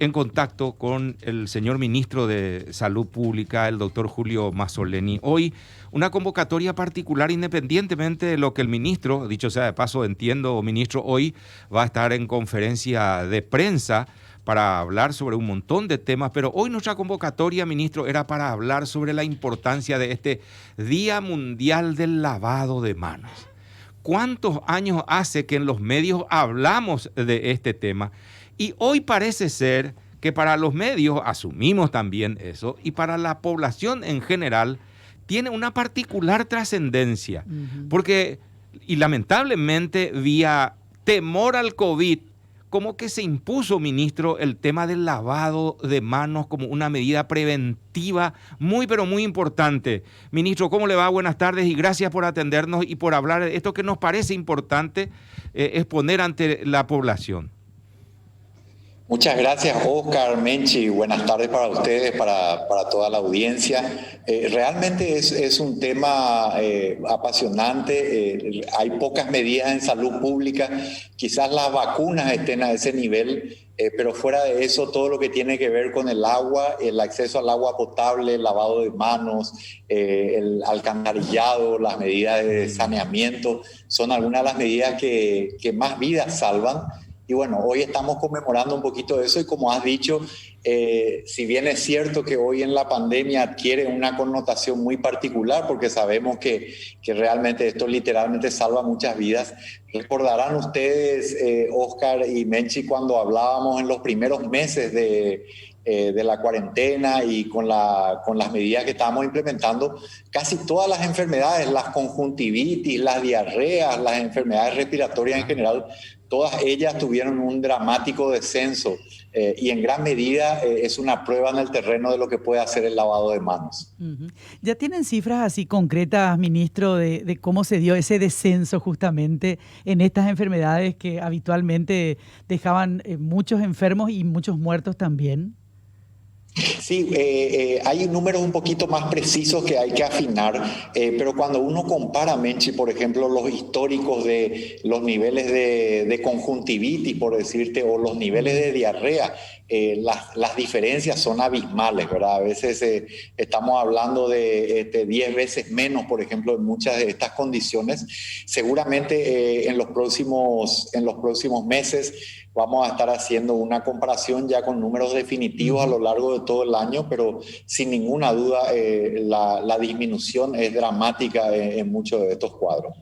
en contacto con el señor ministro de Salud Pública, el doctor Julio Mazzoleni. Hoy una convocatoria particular, independientemente de lo que el ministro, dicho sea de paso, entiendo, ministro, hoy va a estar en conferencia de prensa para hablar sobre un montón de temas, pero hoy nuestra convocatoria, ministro, era para hablar sobre la importancia de este Día Mundial del Lavado de Manos. ¿Cuántos años hace que en los medios hablamos de este tema? Y hoy parece ser que para los medios, asumimos también eso, y para la población en general, tiene una particular trascendencia. Porque, y lamentablemente, vía temor al COVID, como que se impuso, ministro, el tema del lavado de manos como una medida preventiva muy, pero muy importante. Ministro, ¿cómo le va? Buenas tardes y gracias por atendernos y por hablar de esto que nos parece importante exponer ante la población. Muchas gracias, Oscar, Menchi. Buenas tardes para ustedes, para toda la audiencia. Realmente es un tema apasionante. Hay pocas medidas en salud pública. Quizás las vacunas estén a ese nivel, pero fuera de eso, todo lo que tiene que ver con el agua, el acceso al agua potable, el lavado de manos, el alcantarillado, las medidas de saneamiento, son algunas de las medidas que más vidas salvan. Y bueno, hoy estamos conmemorando un poquito de eso y como has dicho, si bien es cierto que hoy en la pandemia adquiere una connotación muy particular porque sabemos que realmente esto literalmente salva muchas vidas, recordarán ustedes, Oscar y Menchi, cuando hablábamos en los primeros meses de la cuarentena y con las medidas que estábamos implementando, casi todas las enfermedades, las conjuntivitis, las diarreas, las enfermedades respiratorias en general, todas ellas tuvieron un dramático descenso y en gran medida es una prueba en el terreno de lo que puede hacer el lavado de manos. ¿Ya tienen cifras así concretas, ministro, de cómo se dio ese descenso justamente en estas enfermedades que habitualmente dejaban muchos enfermos y muchos muertos también? Sí, hay números un poquito más precisos que hay que afinar, pero cuando uno compara, Menchi, por ejemplo, los históricos de los niveles de conjuntivitis, por decirte, o los niveles de diarrea, las diferencias son abismales, ¿verdad? A veces estamos hablando de 10 veces menos, por ejemplo, en muchas de estas condiciones. Seguramente en los próximos meses vamos a estar haciendo una comparación ya con números definitivos a lo largo de todo el año, pero sin ninguna duda la disminución es dramática en muchos de estos cuadros.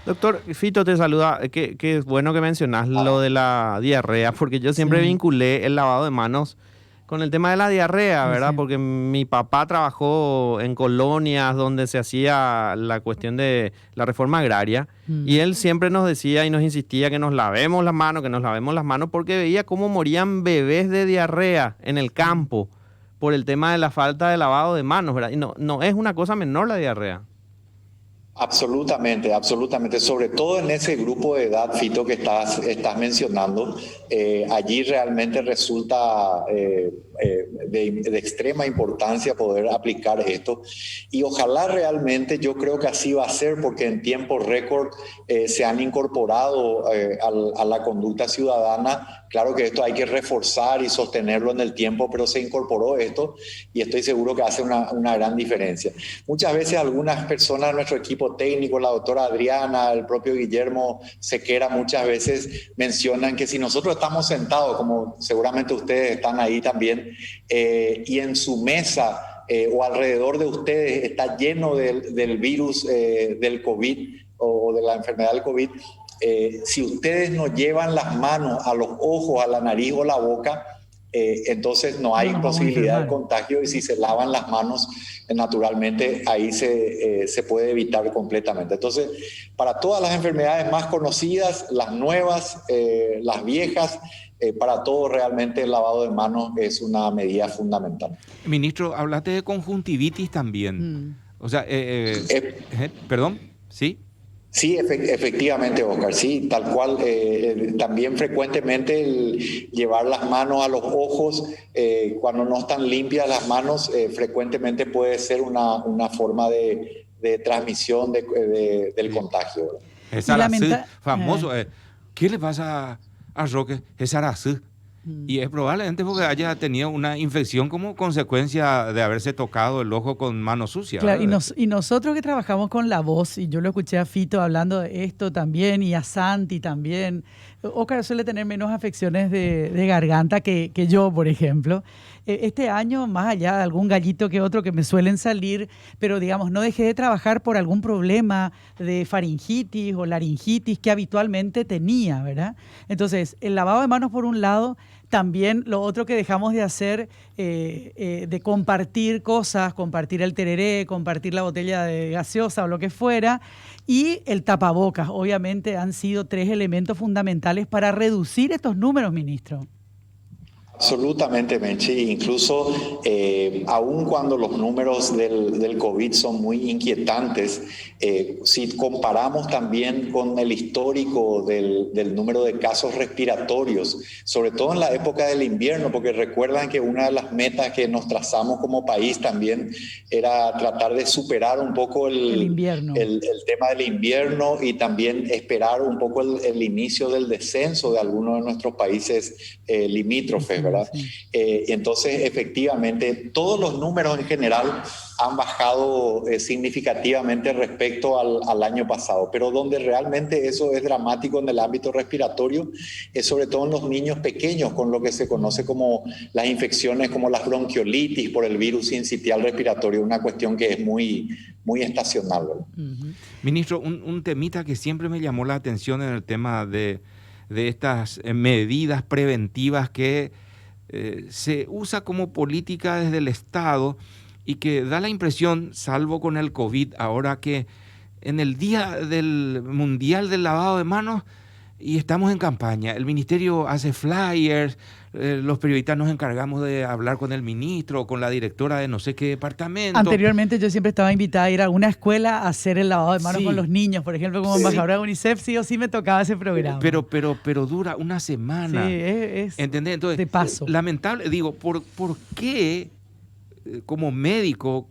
Doctor Fito te saluda, que es bueno que mencionas lo de la diarrea, porque yo siempre vinculé el lavado de manos con el tema de la diarrea, ¿verdad? Porque mi papá trabajó en colonias donde se hacía la cuestión de la reforma agraria y él siempre nos decía y nos insistía que nos lavemos las manos porque veía cómo morían bebés de diarrea en el campo por el tema de la falta de lavado de manos, ¿verdad? Y no es una cosa menor la diarrea. Absolutamente, absolutamente. Sobre todo en ese grupo de edad, Fito, que estás mencionando, allí realmente resulta de extrema importancia poder aplicar esto. Y ojalá realmente, yo creo que así va a ser, porque en tiempo récord se han incorporado a la conducta ciudadana. Claro que esto hay que reforzar y sostenerlo en el tiempo, pero se incorporó esto y estoy seguro que hace una gran diferencia. Muchas veces algunas personas de nuestro equipo técnico, la doctora Adriana, el propio Guillermo Sequera, muchas veces mencionan que si nosotros estamos sentados, como seguramente ustedes están ahí también, y en su mesa o alrededor de ustedes está lleno del virus del COVID o de la enfermedad del COVID, si ustedes no llevan las manos a los ojos, a la nariz o la boca, entonces no hay posibilidad de contagio, y si se lavan las manos, naturalmente ahí se puede evitar completamente. Entonces, para todas las enfermedades más conocidas, las nuevas, las viejas, para todo realmente el lavado de manos es una medida fundamental. Ministro, hablaste de conjuntivitis también. O sea, perdón, ¿sí? Sí, efectivamente, Oscar, sí, tal cual. También frecuentemente el llevar las manos a los ojos, cuando no están limpias las manos, frecuentemente puede ser una forma de transmisión del contagio, ¿verdad? Es Aracú, famoso. ¿Qué le pasa a Roque? Es Aracú. Y es probablemente porque haya tenido una infección como consecuencia de haberse tocado el ojo con mano sucia. Claro, y nosotros que trabajamos con la voz, y yo lo escuché a Fito hablando de esto también, y a Santi también. Óscar suele tener menos afecciones de garganta que yo, por ejemplo. Este año, más allá de algún gallito que otro que me suelen salir, pero digamos, no dejé de trabajar por algún problema de faringitis o laringitis que habitualmente tenía, ¿verdad? Entonces, el lavado de manos por un lado, también lo otro que dejamos de hacer, de compartir cosas, compartir el tereré, compartir la botella de gaseosa o lo que fuera, y el tapabocas, obviamente han sido 3 elementos fundamentales para reducir estos números, ministro. Absolutamente, Menchi. Incluso, aun cuando los números del COVID son muy inquietantes, si comparamos también con el histórico del número de casos respiratorios, sobre todo en la época del invierno, porque recuerdan que una de las metas que nos trazamos como país también era tratar de superar un poco el invierno. El tema del invierno y también esperar un poco el inicio del descenso de algunos de nuestros países limítrofes, ¿verdad? Sí. Entonces, efectivamente, todos los números en general han bajado significativamente respecto al año pasado, pero donde realmente eso es dramático en el ámbito respiratorio es sobre todo en los niños pequeños, con lo que se conoce como las infecciones como las bronquiolitis por el virus sincitial respiratorio, una cuestión que es muy estacional, ¿verdad? Uh-huh. Ministro, un temita que siempre me llamó la atención en el tema de estas medidas preventivas que se usa como política desde el Estado y que da la impresión, salvo con el COVID, ahora que en el Día del Mundial del Lavado de Manos y estamos en campaña, el ministerio hace flyers, los periodistas nos encargamos de hablar con el ministro o con la directora de no sé qué departamento. Anteriormente yo siempre estaba invitada a ir a una escuela a hacer el lavado de manos con los niños, por ejemplo, como embajadora de UNICEF, sí o sí me tocaba ese programa. Pero dura una semana. Sí, es ¿entendés? Entonces, de paso. Lamentable, digo, ¿por qué como médico,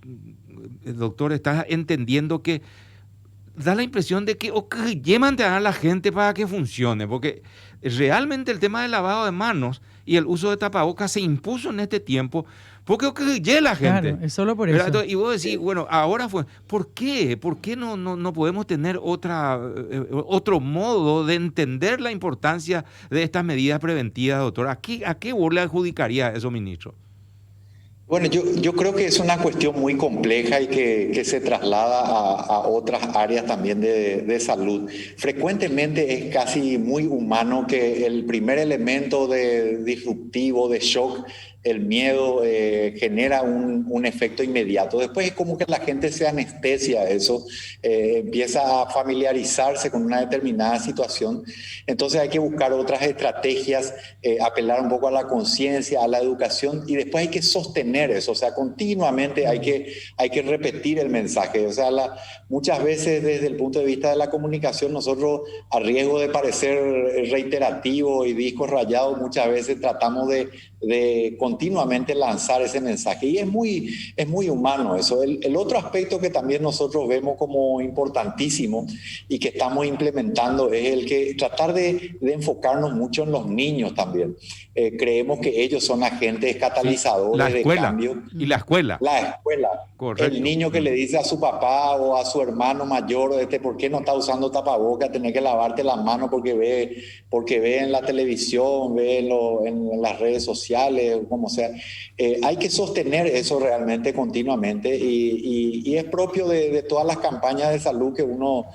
doctor, estás entendiendo que da la impresión de que llevan a la gente para que funcione? Porque realmente el tema del lavado de manos y el uso de tapabocas se impuso en este tiempo porque la gente. Claro, es solo por eso. Entonces, y vos decís, bueno, ahora fue, ¿por qué? ¿Por qué no podemos tener otro modo de entender la importancia de estas medidas preventivas, doctor? ¿A qué vos le adjudicaría eso, ministro? Bueno, yo creo que es una cuestión muy compleja y que se traslada a otras áreas también de salud. Frecuentemente es casi muy humano que el primer elemento disruptivo, de shock, el miedo, genera un efecto inmediato. Después es como que la gente se anestesia a eso, empieza a familiarizarse con una determinada situación. Entonces hay que buscar otras estrategias, apelar un poco a la conciencia, a la educación, y después hay que sostener eso. O sea, continuamente hay que repetir el mensaje. O sea, muchas veces desde el punto de vista de la comunicación, nosotros, a riesgo de parecer reiterativo y discos rayados, muchas veces tratamos de continuamente lanzar ese mensaje, y es muy humano eso. El otro aspecto que también nosotros vemos como importantísimo y que estamos implementando es el que tratar de enfocarnos mucho en los niños también. Creemos que ellos son agentes catalizadores de cambio. Y la escuela. Correcto. El niño que le dice a su papá o a su hermano mayor, ¿por qué no está usando tapabocas? Tenés que lavarte las manos porque ve en la televisión, ve en las redes sociales, como sea. Hay que sostener eso realmente continuamente, y es propio de todas las campañas de salud que uno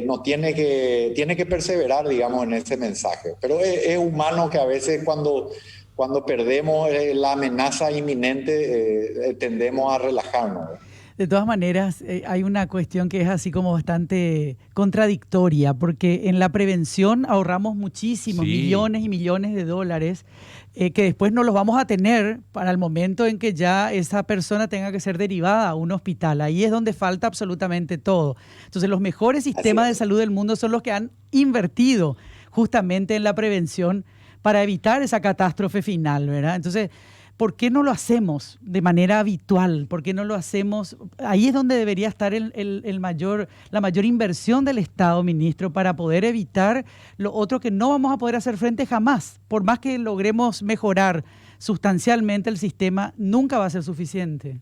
no tiene que perseverar, digamos, en ese mensaje. Pero es humano que a veces cuando perdemos la amenaza inminente, tendemos a relajarnos. De todas maneras, hay una cuestión que es así como bastante contradictoria, porque en la prevención ahorramos muchísimos, millones y millones de dólares, que después no los vamos a tener para el momento en que ya esa persona tenga que ser derivada a un hospital. Ahí es donde falta absolutamente todo. Entonces, los mejores sistemas de salud del mundo son los que han invertido justamente en la prevención para evitar esa catástrofe final, ¿verdad? Entonces, ¿por qué no lo hacemos de manera habitual? ¿Por qué no lo hacemos? Ahí es donde debería estar la mayor inversión del Estado, ministro, para poder evitar lo otro que no vamos a poder hacer frente jamás. Por más que logremos mejorar sustancialmente el sistema, nunca va a ser suficiente.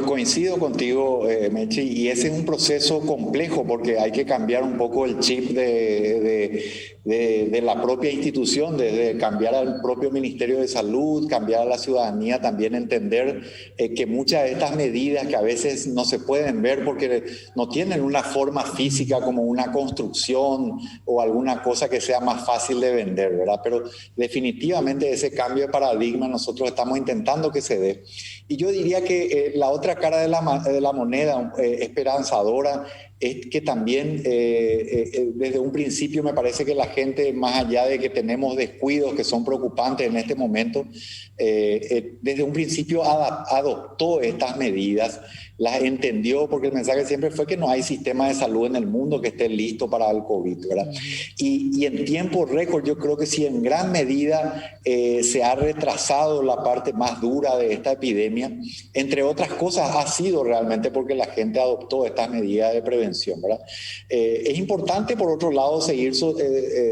Coincido contigo, Mechi, y ese es un proceso complejo porque hay que cambiar un poco el chip de la propia institución, desde cambiar al propio Ministerio de Salud, cambiar a la ciudadanía, también entender que muchas de estas medidas que a veces no se pueden ver porque no tienen una forma física como una construcción o alguna cosa que sea más fácil de vender, ¿verdad? Pero definitivamente ese cambio de paradigma nosotros estamos intentando que se dé. Y yo diría que la otra cara de la moneda esperanzadora es que también desde un principio me parece que la gente, más allá de que tenemos descuidos que son preocupantes en este momento, desde un principio adoptó estas medidas, las entendió, porque el mensaje siempre fue que no hay sistema de salud en el mundo que esté listo para el COVID, ¿verdad? Y en tiempo récord yo creo que sí, en gran medida se ha retrasado la parte más dura de esta epidemia, entre otras cosas ha sido realmente porque la gente adoptó estas medidas de prevención, ¿verdad? Es importante, por otro lado, seguir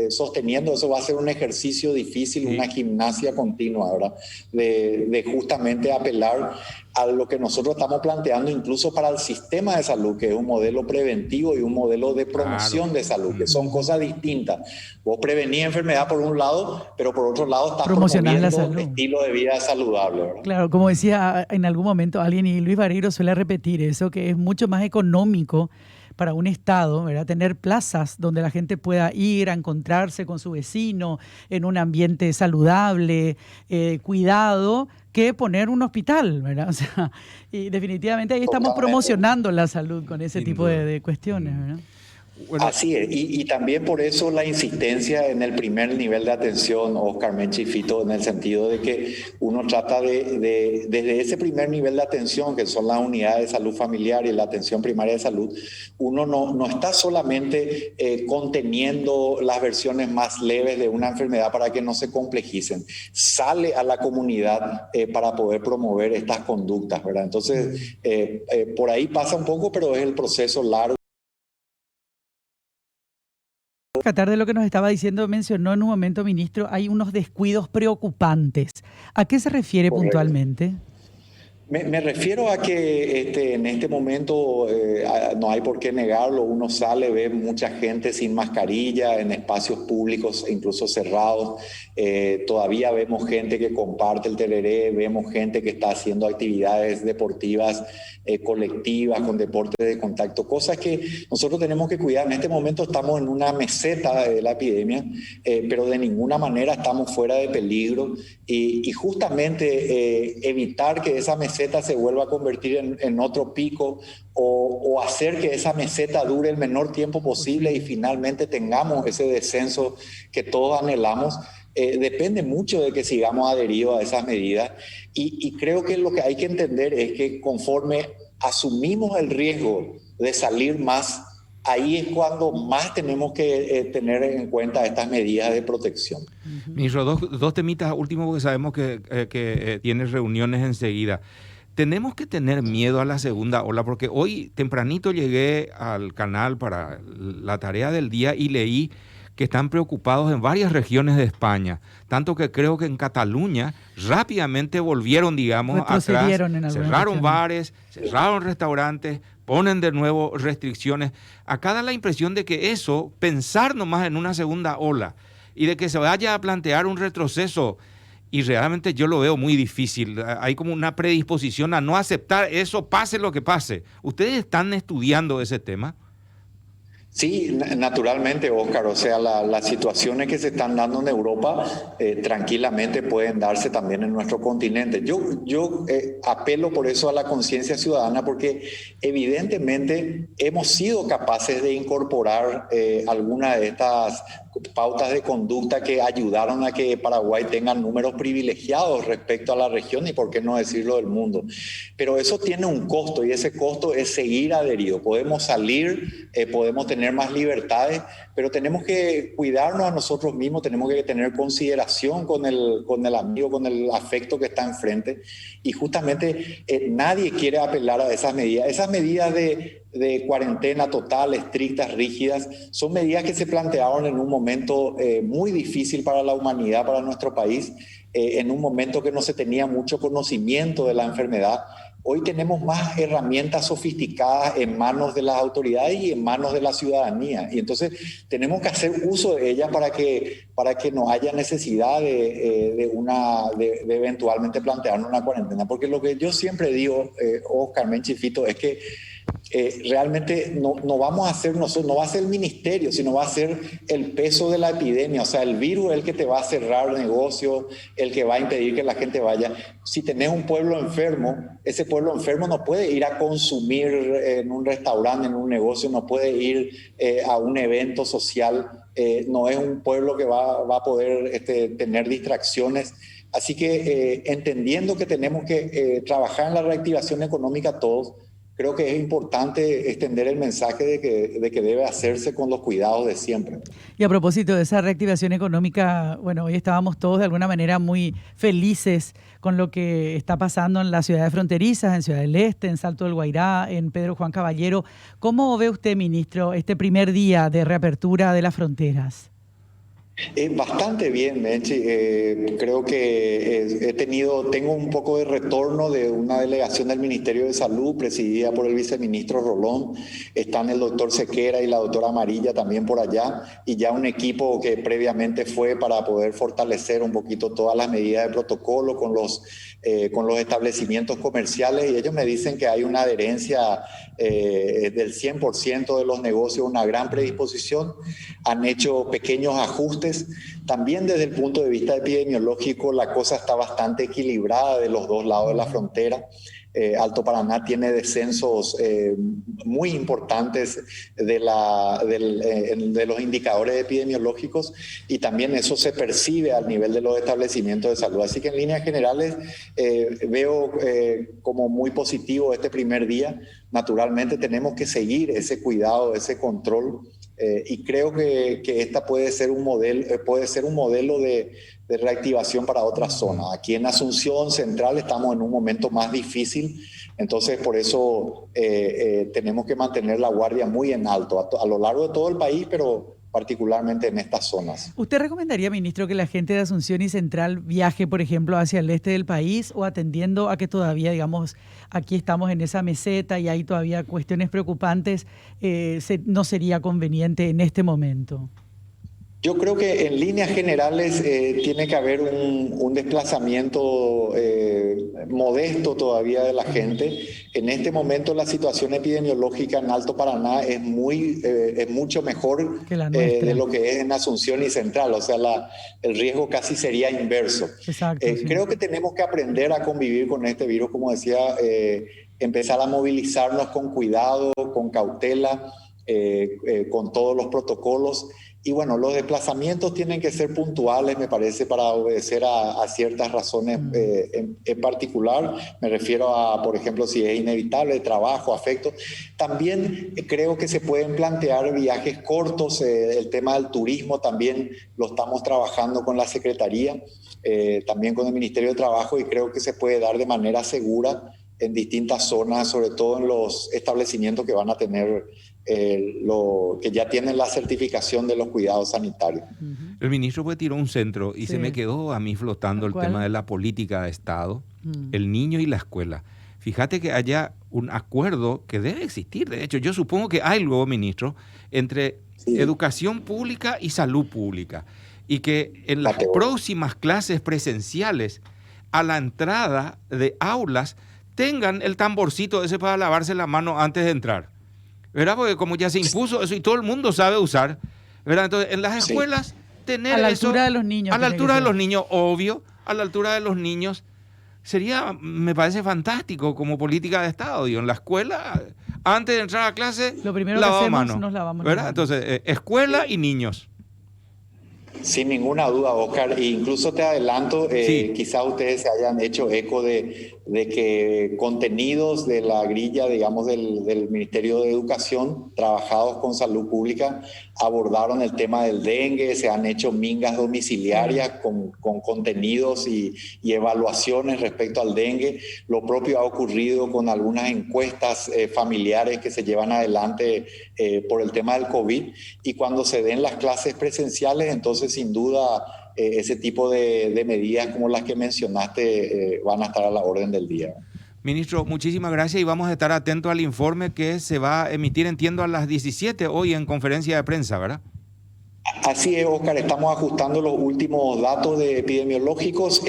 sosteniendo, eso va a ser un ejercicio difícil, una gimnasia continua, ¿verdad? De justamente apelar a lo que nosotros estamos planteando incluso para el sistema de salud, que es un modelo preventivo y un modelo de promoción de salud, que son cosas distintas. Vos prevenís enfermedad por un lado, pero por otro lado estás promoviendo un estilo de vida saludable, ¿verdad? Claro, como decía en algún momento alguien, y Luis Barreiro suele repetir eso, que es mucho más económico para un Estado, ¿verdad? Tener plazas donde la gente pueda ir a encontrarse con su vecino en un ambiente saludable, cuidado, que poner un hospital, ¿verdad? O sea, y definitivamente ahí estamos promocionando la salud con ese tipo de cuestiones, ¿verdad? Bueno, así es, y también por eso la insistencia en el primer nivel de atención, Oscar, Mechi y Fito, en el sentido de que uno trata desde ese primer nivel de atención, que son las unidades de salud familiar y la atención primaria de salud, uno no está solamente conteniendo las versiones más leves de una enfermedad para que no se complejicen, sale a la comunidad para poder promover estas conductas, ¿verdad? Entonces, por ahí pasa un poco, pero es el proceso largo. Rescatar de lo que nos estaba diciendo, mencionó en un momento, ministro, hay unos descuidos preocupantes. ¿A qué se refiere puntualmente? Me refiero a que en este momento no hay por qué negarlo, uno sale, ve mucha gente sin mascarilla en espacios públicos, incluso cerrados, todavía vemos gente que comparte el tereré, vemos gente que está haciendo actividades deportivas colectivas, con deportes de contacto, cosas que nosotros tenemos que cuidar. En este momento estamos en una meseta de la epidemia, pero de ninguna manera estamos fuera de peligro y justamente evitar que esa meseta se vuelva a convertir en otro pico o hacer que esa meseta dure el menor tiempo posible y finalmente tengamos ese descenso que todos anhelamos. Depende mucho de que sigamos adheridos a esas medidas y creo que lo que hay que entender es que conforme asumimos el riesgo de salir más, ahí es cuando más tenemos que tener en cuenta estas medidas de protección. Ministro, dos temitas últimos porque sabemos que tienes reuniones enseguida. Tenemos que tener miedo a la segunda ola porque hoy tempranito llegué al canal para la tarea del día y leí que están preocupados en varias regiones de España, tanto que creo que en Cataluña rápidamente volvieron, digamos, atrás, cerraron bares, cerraron restaurantes, ponen de nuevo restricciones. Acá da la impresión de que eso, pensar nomás en una segunda ola y de que se vaya a plantear un retroceso, y realmente yo lo veo muy difícil. Hay como una predisposición a no aceptar eso, pase lo que pase. ¿Ustedes están estudiando ese tema? Sí, naturalmente, Óscar. O sea, las situaciones que se están dando en Europa tranquilamente pueden darse también en nuestro continente. Yo apelo por eso a la conciencia ciudadana porque evidentemente hemos sido capaces de incorporar algunas de estas pautas de conducta que ayudaron a que Paraguay tenga números privilegiados respecto a la región y por qué no decirlo del mundo. Pero eso tiene un costo y ese costo es seguir adherido. Podemos salir, podemos tener más libertades, pero tenemos que cuidarnos a nosotros mismos, tenemos que tener consideración con el amigo, con el afecto que está enfrente, y justamente nadie quiere apelar a esas medidas. Esas medidas de cuarentena total, estrictas, rígidas, son medidas que se plantearon en un momento muy difícil para la humanidad, para nuestro país, en un momento que no se tenía mucho conocimiento de la enfermedad. Hoy tenemos más herramientas sofisticadas en manos de las autoridades y en manos de la ciudadanía. Y entonces tenemos que hacer uso de ellas para que no haya necesidad de eventualmente plantearnos una cuarentena. Porque lo que yo siempre digo, Oscar, Menchifito, es que realmente no vamos a hacer nosotros, no va a ser el ministerio, sino va a ser el peso de la epidemia. O sea, el virus es el que te va a cerrar negocios, el que va a impedir que la gente vaya. Si tenés un pueblo enfermo, ese pueblo enfermo no puede ir a consumir en un restaurante, en un negocio, no puede ir a un evento social. No es un pueblo que va a poder tener distracciones. Así que entendiendo que tenemos que trabajar en la reactivación económica todos, creo que es importante extender el mensaje de que debe hacerse con los cuidados de siempre. Y a propósito de esa reactivación económica, bueno, hoy estábamos todos de alguna manera muy felices con lo que está pasando en las ciudades fronterizas, en Ciudad del Este, en Salto del Guairá, en Pedro Juan Caballero. ¿Cómo ve usted, ministro, este primer día de reapertura de las fronteras? Bastante bien, Menchi. Creo que tengo un poco de retorno de una delegación del Ministerio de Salud presidida por el viceministro Rolón. Están el doctor Sequera y la doctora Amarilla también por allá, y ya un equipo que previamente fue para poder fortalecer un poquito todas las medidas de protocolo con los establecimientos comerciales, y ellos me dicen que hay una adherencia del 100% de los negocios, una gran predisposición. Han hecho pequeños ajustes. También desde el punto de vista epidemiológico la cosa está bastante equilibrada de los dos lados de la frontera. Alto Paraná tiene descensos muy importantes de los indicadores epidemiológicos, y también eso se percibe al nivel de los establecimientos de salud. Así que en líneas generales veo como muy positivo este primer día. Naturalmente tenemos que seguir ese cuidado, ese control, y creo que esta puede ser un modelo de reactivación para otras zonas. Aquí en Asunción Central estamos en un momento más difícil, entonces por eso tenemos que mantener la guardia muy en alto a lo largo de todo el país, pero particularmente en estas zonas. ¿Usted recomendaría, ministro, que la gente de Asunción y Central viaje, por ejemplo, hacia el este del país, o atendiendo a que todavía, digamos, aquí estamos en esa meseta y hay todavía cuestiones preocupantes, no sería conveniente en este momento? Yo creo que en líneas generales tiene que haber un desplazamiento modesto todavía de la gente. En este momento la situación epidemiológica en Alto Paraná es mucho mejor de lo que es en Asunción y Central. O sea, el riesgo casi sería inverso. Exacto, sí. Creo que tenemos que aprender a convivir con este virus, como decía, empezar a movilizarnos con cuidado, con cautela, con todos los protocolos. Y bueno, los desplazamientos tienen que ser puntuales, me parece, para obedecer a ciertas razones en particular. Me refiero a, por ejemplo, si es inevitable, trabajo, afecto. También creo que se pueden plantear viajes cortos. El tema del turismo también lo estamos trabajando con la Secretaría, también con el Ministerio de Trabajo, y creo que se puede dar de manera segura en distintas zonas, sobre todo en los establecimientos que van a tener que ya tienen la certificación de los cuidados sanitarios. El ministro pues tiró un centro y Sí. se me quedó a mí flotando el ¿Cuál? tema de la política de Estado, el niño y la escuela. Fíjate que haya un acuerdo que debe existir. De hecho, yo supongo que hay luego, ministro, entre educación pública y salud pública. Y que en las próximas clases presenciales, a la entrada de aulas, tengan el tamborcito ese para lavarse la mano antes de entrar, ¿verdad? Porque como ya se impuso eso y todo el mundo sabe usar, ¿verdad? Entonces, en las escuelas, tener a la eso altura de los niños. a la tiene que altura de ser. los niños, obvio, a la altura de los niños, sería, me parece fantástico como política de Estado. Digo, en la escuela, antes de entrar a clase, Lo primero que lavado hacemos, mano, nos lavamos ¿verdad? las manos. Entonces, escuela y niños. Sin ninguna duda, Oscar. E incluso te adelanto, Sí. quizás ustedes se hayan hecho eco de que contenidos de la grilla, digamos, del Ministerio de Educación, trabajados con salud pública, abordaron el tema del dengue, se han hecho mingas domiciliarias con contenidos y evaluaciones respecto al dengue. Lo propio ha ocurrido con algunas encuestas familiares que se llevan adelante por el tema del COVID. Y cuando se den las clases presenciales, entonces sin duda ese tipo de medidas como las que mencionaste van a estar a la orden del día. Ministro, muchísimas gracias y vamos a estar atentos al informe que se va a emitir, entiendo, a las 17 hoy en conferencia de prensa, ¿verdad? Así es, Oscar, estamos ajustando los últimos datos epidemiológicos,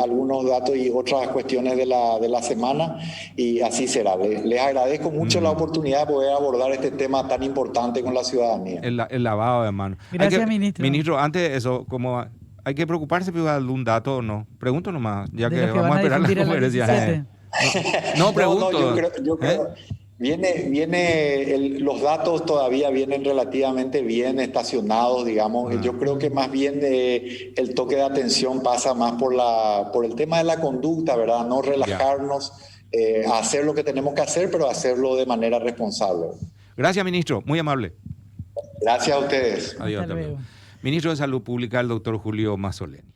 algunos datos y otras cuestiones de la semana, y así será. Les agradezco mucho la oportunidad de poder abordar este tema tan importante con la ciudadanía. El lavado de manos. Gracias, ministro. Ministro, antes de eso, como hay que preocuparse por algún dato o no. Pregunto nomás, ya De que los que vamos van a esperar la difundir a las conferencia. 17. No, pregunto. No, yo creo los datos todavía vienen relativamente bien estacionados, digamos. Yo creo que más bien el toque de atención pasa más por el tema de la conducta, ¿verdad? No relajarnos, hacer lo que tenemos que hacer, pero hacerlo de manera responsable. Gracias, ministro. Muy amable. Gracias a ustedes. Adiós. Hasta luego. Ministro de Salud Pública, el doctor Julio Masoleni.